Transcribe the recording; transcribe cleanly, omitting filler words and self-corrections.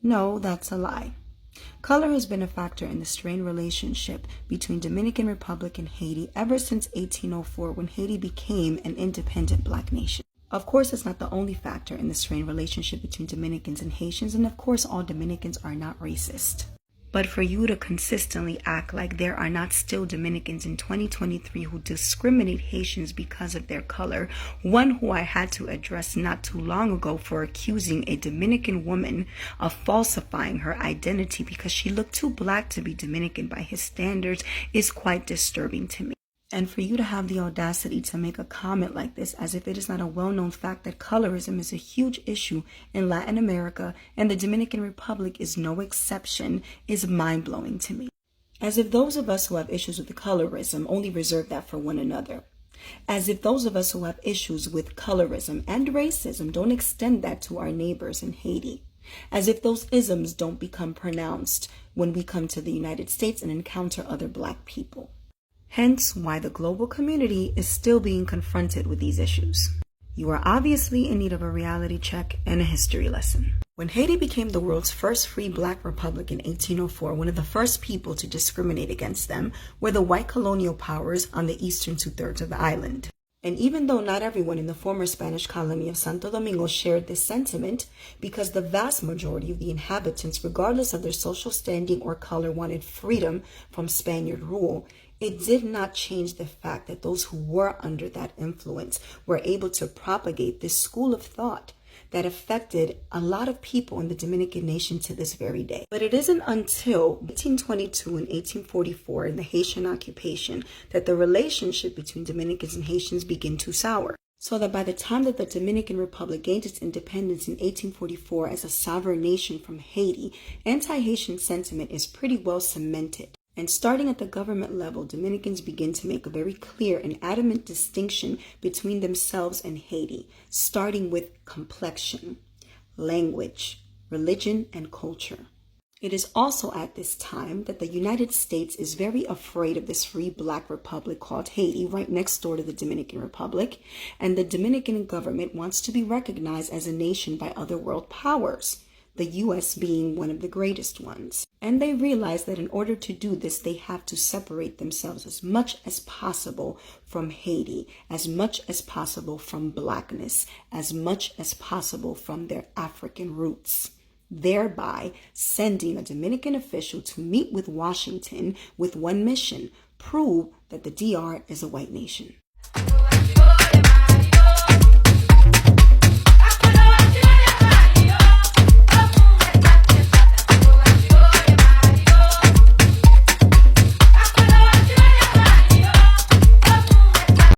No, that's a lie. Color has been a factor in the strained relationship between Dominican Republic and Haiti ever since 1804 when Haiti became an independent black nation. Of course, it's not the only factor in the strained relationship between Dominicans and Haitians, and of course, all Dominicans are not racist. But for you to consistently act like there are not still Dominicans in 2023 who discriminate Haitians because of their color, one who I had to address not too long ago for accusing a Dominican woman of falsifying her identity because she looked too black to be Dominican by his standards, is quite disturbing to me. And for you to have the audacity to make a comment like this as if it is not a well-known fact that colorism is a huge issue in Latin America and the Dominican Republic is no exception is mind-blowing to me. As if those of us who have issues with colorism only reserve that for one another. As if those of us who have issues with colorism and racism don't extend that to our neighbors in Haiti. As if those isms don't become pronounced when we come to the United States and encounter other black people. Hence why the global community is still being confronted with these issues. You are obviously in need of a reality check and a history lesson. When Haiti became the world's first free black republic in 1804, one of the first people to discriminate against them were the white colonial powers on the eastern two-thirds of the island. And even though not everyone in the former Spanish colony of Santo Domingo shared this sentiment, because the vast majority of the inhabitants, regardless of their social standing or color, wanted freedom from Spaniard rule, it did not change the fact that those who were under that influence were able to propagate this school of thought that affected a lot of people in the Dominican nation to this very day. But it isn't until 1822 and 1844 in the Haitian occupation that the relationship between Dominicans and Haitians began to sour. So that by the time that the Dominican Republic gained its independence in 1844 as a sovereign nation from Haiti, anti-Haitian sentiment is pretty well cemented. And starting at the government level, Dominicans begin to make a very clear and adamant distinction between themselves and Haiti, starting with complexion, language, religion, and culture. It is also at this time that the United States is very afraid of this free black republic called Haiti, right next door to the Dominican Republic, and the Dominican government wants to be recognized as a nation by other world powers, the U.S. being one of the greatest ones. And they realize that in order to do this, they have to separate themselves as much as possible from Haiti, as much as possible from Blackness, as much as possible from their African roots, thereby sending a Dominican official to meet with Washington with one mission: prove that the DR is a white nation.